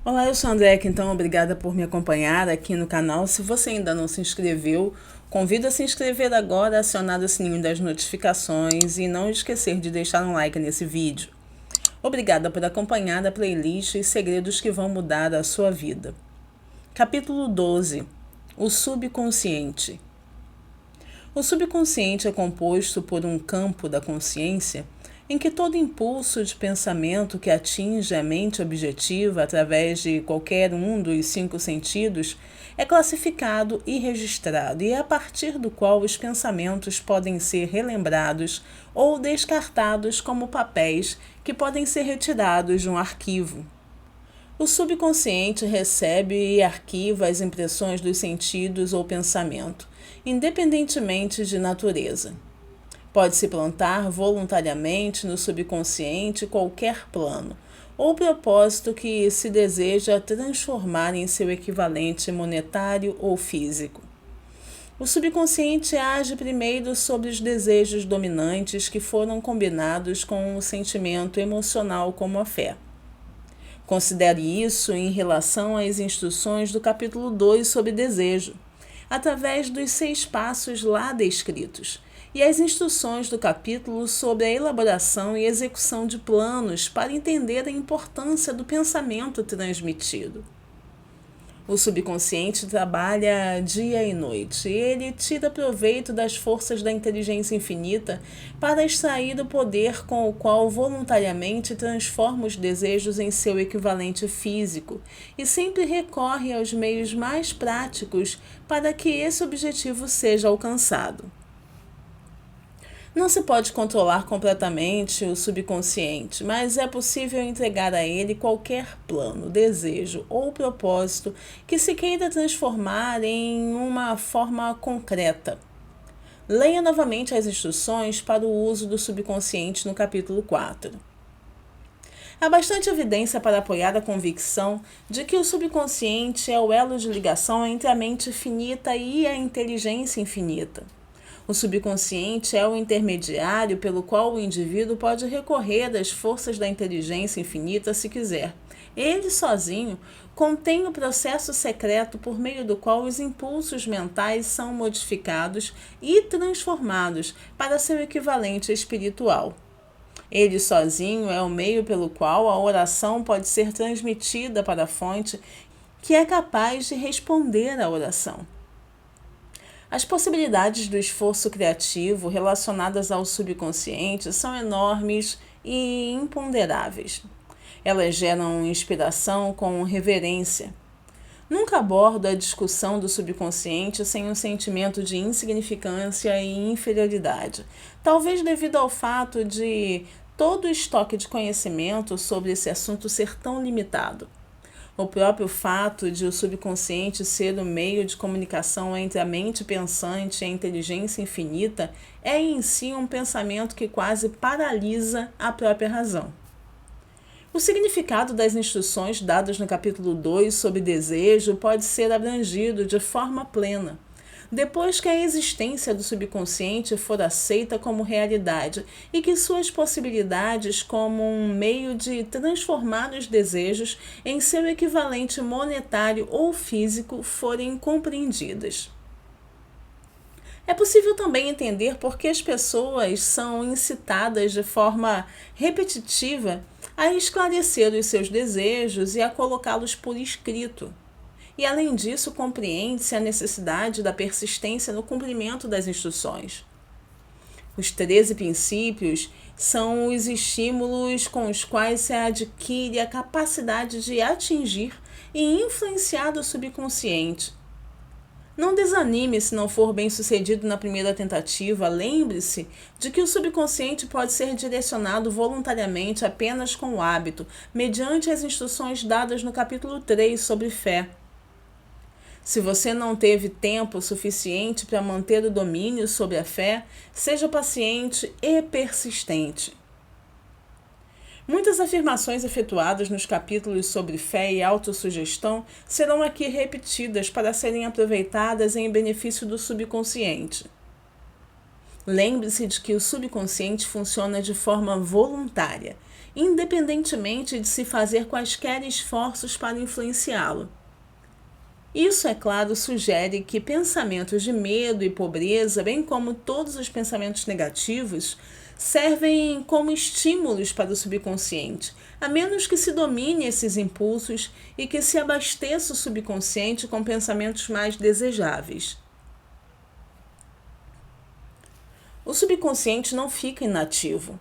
Olá, eu sou a André, então obrigada por me acompanhar aqui no canal. Se você ainda não se inscreveu, convido a se inscrever agora, acionar o sininho das notificações e não esquecer de deixar um like nesse vídeo. Obrigada por acompanhar a playlist Segredos que vão mudar a sua vida. Capítulo 12. O subconsciente. O subconsciente é composto por um campo da consciência em que todo impulso de pensamento que atinge a mente objetiva através de qualquer um dos 5 sentidos é classificado e registrado, e é a partir do qual os pensamentos podem ser relembrados ou descartados como papéis que podem ser retirados de um arquivo. O subconsciente recebe e arquiva as impressões dos sentidos ou pensamento, independentemente de natureza. Pode-se plantar voluntariamente no subconsciente qualquer plano ou propósito que se deseja transformar em seu equivalente monetário ou físico. O subconsciente age primeiro sobre os desejos dominantes que foram combinados com um sentimento emocional como a fé. Considere isso em relação às instruções do capítulo 2 sobre desejo, através dos 6 passos lá descritos, e as instruções do capítulo sobre a elaboração e execução de planos para entender a importância do pensamento transmitido. O subconsciente trabalha dia e noite. Ele tira proveito das forças da inteligência infinita para extrair o poder com o qual voluntariamente transforma os desejos em seu equivalente físico e sempre recorre aos meios mais práticos para que esse objetivo seja alcançado. Não se pode controlar completamente o subconsciente, mas é possível entregar a ele qualquer plano, desejo ou propósito que se queira transformar em uma forma concreta. Leia novamente as instruções para o uso do subconsciente no capítulo 4. Há bastante evidência para apoiar a convicção de que o subconsciente é o elo de ligação entre a mente finita e a inteligência infinita. O subconsciente é o intermediário pelo qual o indivíduo pode recorrer às forças da inteligência infinita se quiser. Ele sozinho contém o processo secreto por meio do qual os impulsos mentais são modificados e transformados para seu equivalente espiritual. Ele sozinho é o meio pelo qual a oração pode ser transmitida para a fonte que é capaz de responder à oração. As possibilidades do esforço criativo relacionadas ao subconsciente são enormes e imponderáveis. Elas geram inspiração com reverência. Nunca abordo a discussão do subconsciente sem um sentimento de insignificância e inferioridade, talvez devido ao fato de todo o estoque de conhecimento sobre esse assunto ser tão limitado. O próprio fato de o subconsciente ser o meio de comunicação entre a mente pensante e a inteligência infinita é em si um pensamento que quase paralisa a própria razão. O significado das instruções dadas no capítulo 2 sobre desejo pode ser abrangido de forma plena, depois que a existência do subconsciente for aceita como realidade e que suas possibilidades como um meio de transformar os desejos em seu equivalente monetário ou físico forem compreendidas. É possível também entender por que as pessoas são incitadas de forma repetitiva a esclarecer os seus desejos e a colocá-los por escrito. E, além disso, compreende-se a necessidade da persistência no cumprimento das instruções. Os 13 princípios são os estímulos com os quais se adquire a capacidade de atingir e influenciar o subconsciente. Não desanime se não for bem sucedido na primeira tentativa. Lembre-se de que o subconsciente pode ser direcionado voluntariamente apenas com o hábito, mediante as instruções dadas no capítulo 3 sobre fé. Se você não teve tempo suficiente para manter o domínio sobre a fé, seja paciente e persistente. Muitas afirmações efetuadas nos capítulos sobre fé e autossugestão serão aqui repetidas para serem aproveitadas em benefício do subconsciente. Lembre-se de que o subconsciente funciona de forma voluntária independentemente de se fazer quaisquer esforços para influenciá-lo. Isso, é claro, sugere que pensamentos de medo e pobreza, bem como todos os pensamentos negativos, servem como estímulos para o subconsciente, a menos que se domine esses impulsos e que se abasteça o subconsciente com pensamentos mais desejáveis. O subconsciente não fica inativo.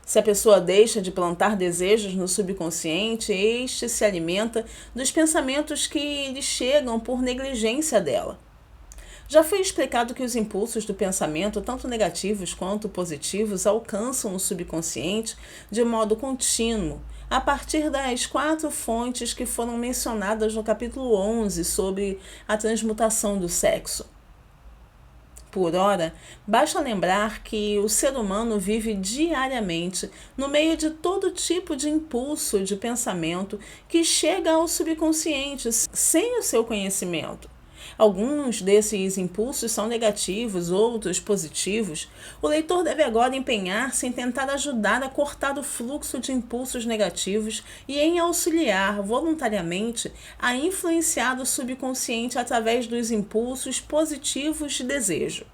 Se a pessoa deixa de plantar desejos no subconsciente, este se alimenta dos pensamentos que lhe chegam por negligência dela. Já foi explicado que os impulsos do pensamento, tanto negativos quanto positivos, alcançam o subconsciente de modo contínuo, a partir das 4 fontes que foram mencionadas no capítulo 11 sobre a transmutação do sexo. Por ora, basta lembrar que o ser humano vive diariamente no meio de todo tipo de impulso de pensamento que chega ao subconsciente sem o seu conhecimento. Alguns desses impulsos são negativos, outros positivos. O leitor deve agora empenhar-se em tentar ajudar a cortar o fluxo de impulsos negativos e em auxiliar voluntariamente a influenciar o subconsciente através dos impulsos positivos de desejo.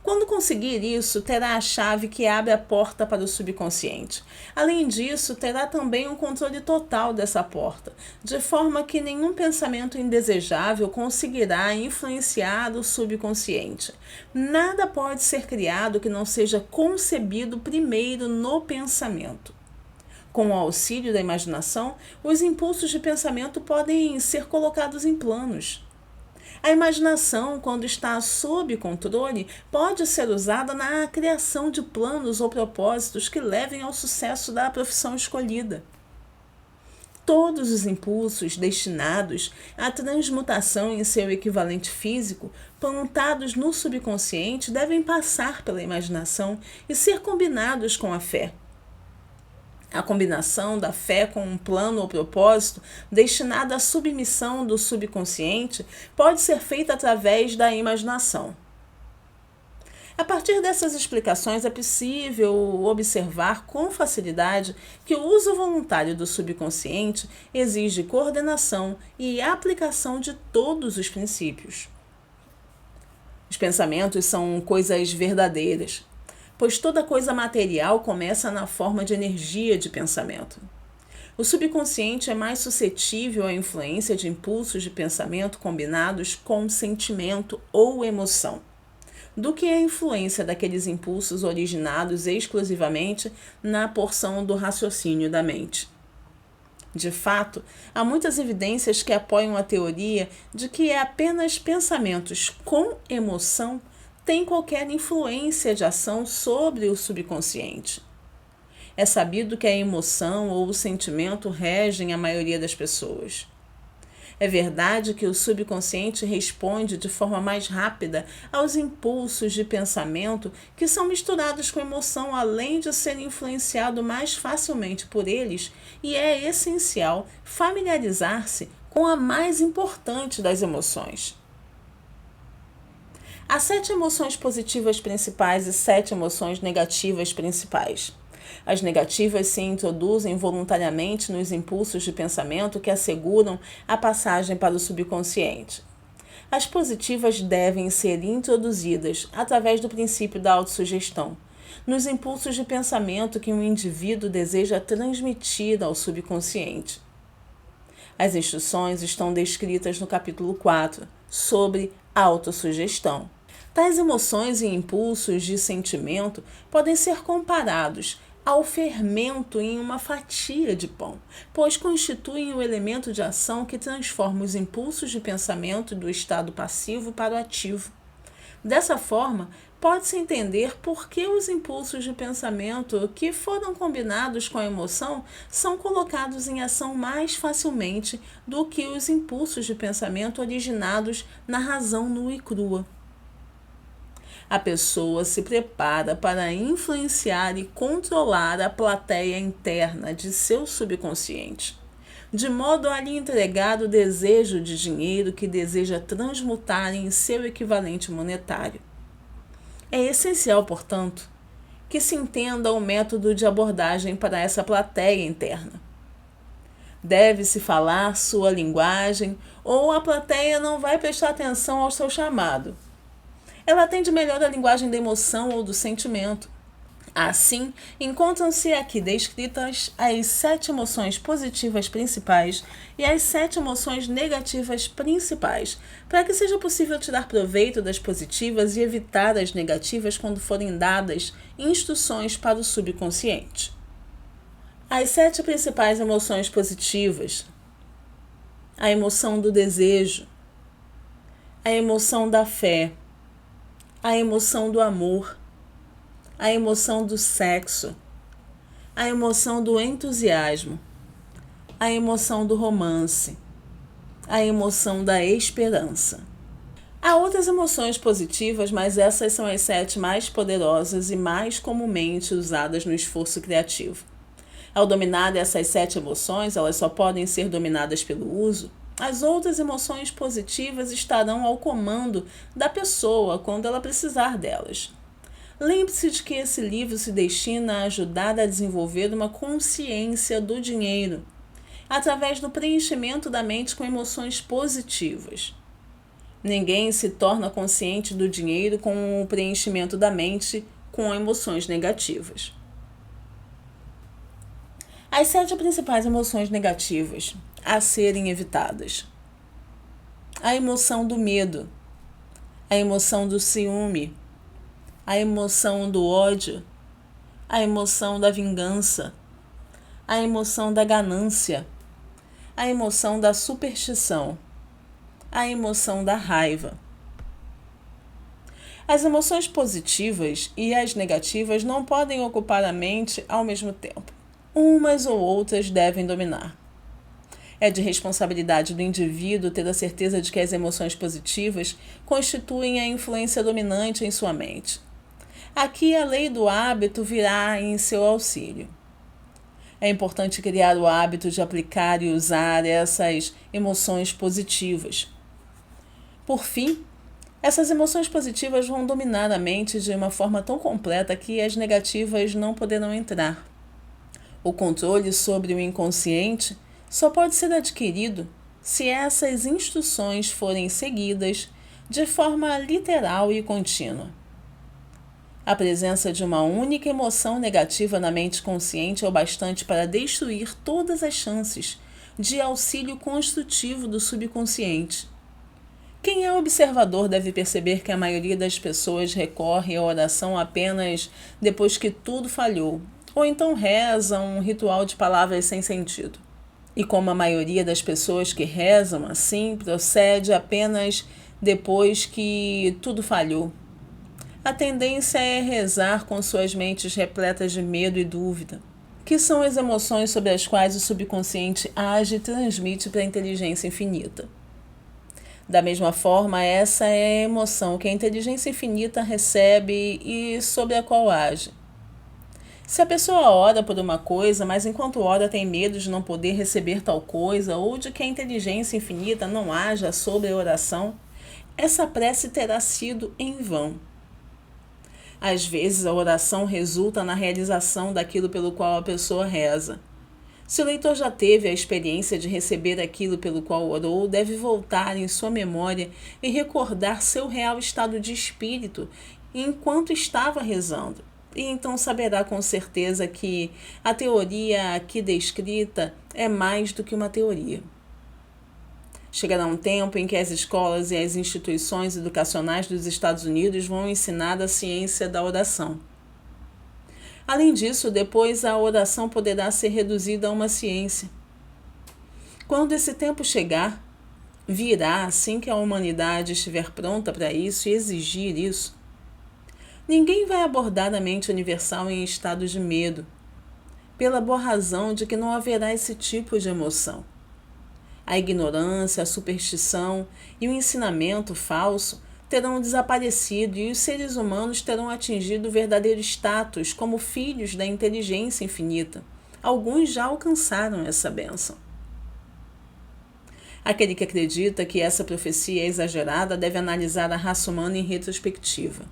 Quando conseguir isso, terá a chave que abre a porta para o subconsciente. Além disso, terá também um controle total dessa porta, de forma que nenhum pensamento indesejável conseguirá influenciar o subconsciente. Nada pode ser criado que não seja concebido primeiro no pensamento. Com o auxílio da imaginação, os impulsos de pensamento podem ser colocados em planos. A imaginação, quando está sob controle, pode ser usada na criação de planos ou propósitos que levem ao sucesso da profissão escolhida. Todos os impulsos destinados à transmutação em seu equivalente físico, plantados no subconsciente, devem passar pela imaginação e ser combinados com a fé. A combinação da fé com um plano ou propósito destinado à submissão do subconsciente pode ser feita através da imaginação. A partir dessas explicações, é possível observar com facilidade que o uso voluntário do subconsciente exige coordenação e aplicação de todos os princípios. Os pensamentos são coisas verdadeiras, pois toda coisa material começa na forma de energia de pensamento. O subconsciente é mais suscetível à influência de impulsos de pensamento combinados com sentimento ou emoção, do que a influência daqueles impulsos originados exclusivamente na porção do raciocínio da mente. De fato, há muitas evidências que apoiam a teoria de que apenas pensamentos com emoção têm qualquer influência de ação sobre o subconsciente. É sabido que a emoção ou o sentimento regem a maioria das pessoas. É verdade que o subconsciente responde de forma mais rápida aos impulsos de pensamento que são misturados com emoção, além de ser influenciado mais facilmente por eles, e é essencial familiarizar-se com a mais importante das emoções. Há 7 emoções positivas principais e 7 emoções negativas principais. As negativas se introduzem voluntariamente nos impulsos de pensamento que asseguram a passagem para o subconsciente. As positivas devem ser introduzidas através do princípio da autossugestão, nos impulsos de pensamento que um indivíduo deseja transmitir ao subconsciente. As instruções estão descritas no capítulo 4, sobre autossugestão. Tais emoções e impulsos de sentimento podem ser comparados ao fermento em uma fatia de pão, pois constituem o elemento de ação que transforma os impulsos de pensamento do estado passivo para o ativo. Dessa forma, pode-se entender por que os impulsos de pensamento que foram combinados com a emoção são colocados em ação mais facilmente do que os impulsos de pensamento originados na razão nua e crua. A pessoa se prepara para influenciar e controlar a plateia interna de seu subconsciente, de modo a lhe entregar o desejo de dinheiro que deseja transmutar em seu equivalente monetário. É essencial, portanto, que se entenda o método de abordagem para essa plateia interna. Deve-se falar sua linguagem ou a plateia não vai prestar atenção ao seu chamado. Ela atende melhor a linguagem da emoção ou do sentimento. Assim, encontram-se aqui descritas as 7 emoções positivas principais e as 7 emoções negativas principais, para que seja possível tirar proveito das positivas e evitar as negativas quando forem dadas instruções para o subconsciente. As 7 principais emoções positivas: a emoção do desejo, a emoção da fé, a emoção do amor, a emoção do sexo, a emoção do entusiasmo, a emoção do romance, a emoção da esperança. Há outras emoções positivas, mas essas são as 7 mais poderosas e mais comumente usadas no esforço criativo. Ao dominar essas 7 emoções, elas só podem ser dominadas pelo uso. As outras emoções positivas estarão ao comando da pessoa quando ela precisar delas. Lembre-se de que esse livro se destina a ajudar a desenvolver uma consciência do dinheiro, através do preenchimento da mente com emoções positivas. Ninguém se torna consciente do dinheiro com o preenchimento da mente com emoções negativas. As 7 principais emoções negativas a serem evitadas: a emoção do medo, a emoção do ciúme, a emoção do ódio, a emoção da vingança, a emoção da ganância, a emoção da superstição, a emoção da raiva. As emoções positivas e as negativas não podem ocupar a mente ao mesmo tempo. Umas ou outras devem dominar. É de responsabilidade do indivíduo ter a certeza de que as emoções positivas constituem a influência dominante em sua mente. Aqui a lei do hábito virá em seu auxílio. É importante criar o hábito de aplicar e usar essas emoções positivas. Por fim, essas emoções positivas vão dominar a mente de uma forma tão completa que as negativas não poderão entrar. O controle sobre o inconsciente só pode ser adquirido se essas instruções forem seguidas de forma literal e contínua. A presença de uma única emoção negativa na mente consciente é o bastante para destruir todas as chances de auxílio construtivo do subconsciente. Quem é observador deve perceber que a maioria das pessoas recorre à oração apenas depois que tudo falhou, ou então reza um ritual de palavras sem sentido. E como a maioria das pessoas que rezam assim procede apenas depois que tudo falhou, a tendência é rezar com suas mentes repletas de medo e dúvida, que são as emoções sobre as quais o subconsciente age e transmite para a inteligência infinita. Da mesma forma, essa é a emoção que a inteligência infinita recebe e sobre a qual age. Se a pessoa ora por uma coisa, mas enquanto ora tem medo de não poder receber tal coisa ou de que a inteligência infinita não haja sobre a oração, essa prece terá sido em vão. Às vezes, a oração resulta na realização daquilo pelo qual a pessoa reza. Se o leitor já teve a experiência de receber aquilo pelo qual orou, deve voltar em sua memória e recordar seu real estado de espírito enquanto estava rezando. E então saberá com certeza que a teoria aqui descrita é mais do que uma teoria. Chegará um tempo em que as escolas e as instituições educacionais dos Estados Unidos vão ensinar a ciência da oração. Além disso, depois a oração poderá ser reduzida a uma ciência. Quando esse tempo chegar, virá assim que a humanidade estiver pronta para isso e exigir isso. Ninguém vai abordar a mente universal em estado de medo, pela boa razão de que não haverá esse tipo de emoção. A ignorância, a superstição e o ensinamento falso terão desaparecido e os seres humanos terão atingido o verdadeiro status como filhos da inteligência infinita. Alguns já alcançaram essa bênção. Aquele que acredita que essa profecia é exagerada deve analisar a raça humana em retrospectiva.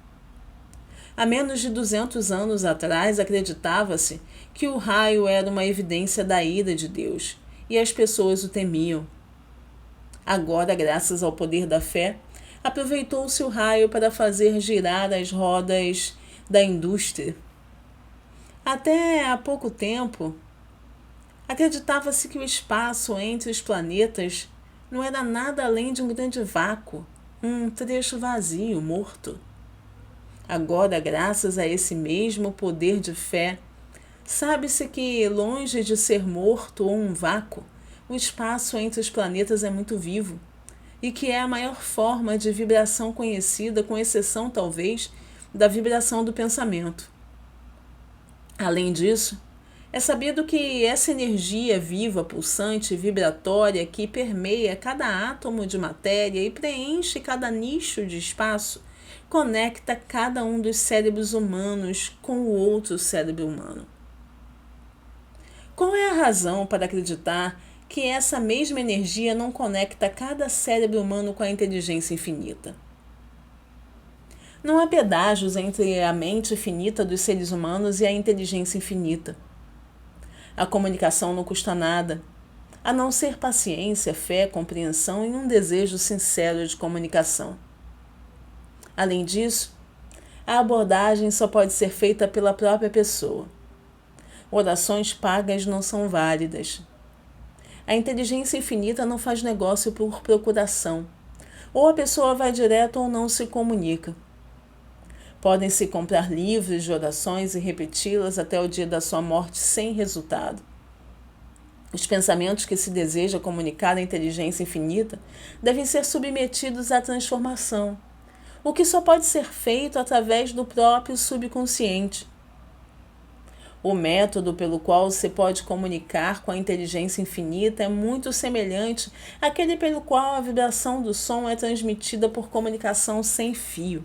Há menos de 200 anos atrás, acreditava-se que o raio era uma evidência da ira de Deus, e as pessoas o temiam. Agora, graças ao poder da fé, aproveitou-se o raio para fazer girar as rodas da indústria. Até há pouco tempo, acreditava-se que o espaço entre os planetas não era nada além de um grande vácuo, um trecho vazio, morto. Agora, graças a esse mesmo poder de fé, sabe-se que, longe de ser morto ou um vácuo, o espaço entre os planetas é muito vivo e que é a maior forma de vibração conhecida, com exceção, talvez, da vibração do pensamento. Além disso, é sabido que essa energia viva, pulsante e vibratória que permeia cada átomo de matéria e preenche cada nicho de espaço, conecta cada um dos cérebros humanos com o outro cérebro humano. Qual é a razão para acreditar que essa mesma energia não conecta cada cérebro humano com a inteligência infinita? Não há pedágios entre a mente finita dos seres humanos e a inteligência infinita. A comunicação não custa nada, a não ser paciência, fé, compreensão e um desejo sincero de comunicação. Além disso, a abordagem só pode ser feita pela própria pessoa. Orações pagas não são válidas. A inteligência infinita não faz negócio por procuração. Ou a pessoa vai direto ou não se comunica. Podem-se comprar livros de orações e repeti-las até o dia da sua morte sem resultado. Os pensamentos que se deseja comunicar à inteligência infinita devem ser submetidos à transformação, o que só pode ser feito através do próprio subconsciente. O método pelo qual se pode comunicar com a inteligência infinita é muito semelhante àquele pelo qual a vibração do som é transmitida por comunicação sem fio.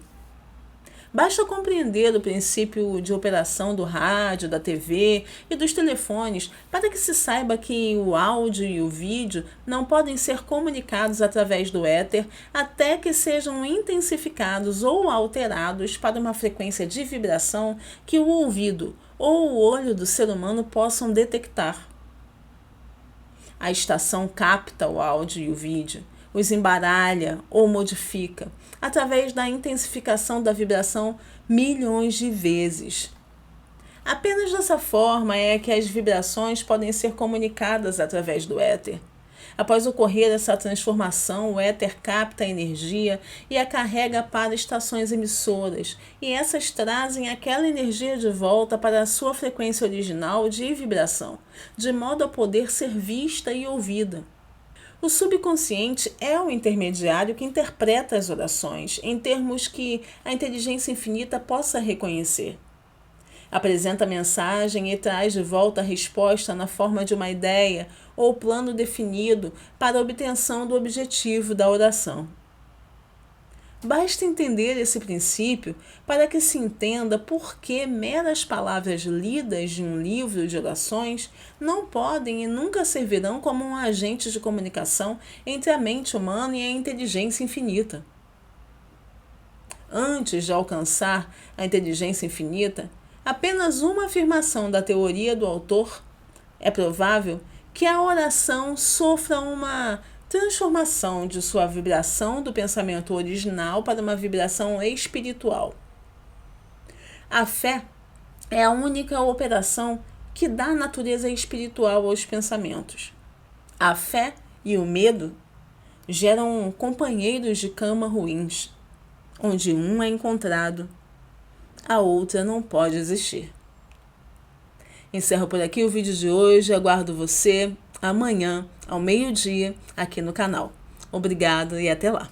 Basta compreender o princípio de operação do rádio, da TV e dos telefones para que se saiba que o áudio e o vídeo não podem ser comunicados através do éter até que sejam intensificados ou alterados para uma frequência de vibração que o ouvido ou o olho do ser humano possam detectar. A estação capta o áudio e o vídeo, os embaralha ou modifica, através da intensificação da vibração milhões de vezes. Apenas dessa forma é que as vibrações podem ser comunicadas através do éter. Após ocorrer essa transformação, o éter capta a energia e a carrega para estações emissoras, e essas trazem aquela energia de volta para a sua frequência original de vibração, de modo a poder ser vista e ouvida. O subconsciente é o intermediário que interpreta as orações em termos que a inteligência infinita possa reconhecer. Apresenta a mensagem e traz de volta a resposta na forma de uma ideia ou plano definido para a obtenção do objetivo da oração. Basta entender esse princípio para que se entenda por que meras palavras lidas de um livro de orações não podem e nunca servirão como um agente de comunicação entre a mente humana e a inteligência infinita. Antes de alcançar a inteligência infinita, apenas uma afirmação da teoria do autor é provável que a oração sofra uma transformação de sua vibração do pensamento original para uma vibração espiritual. A fé é a única operação que dá natureza espiritual aos pensamentos. A fé e o medo geram companheiros de cama ruins, onde um é encontrado, a outra não pode existir. Encerro por aqui o vídeo de hoje, aguardo você amanhã, ao meio-dia, aqui no canal. Obrigado e até lá!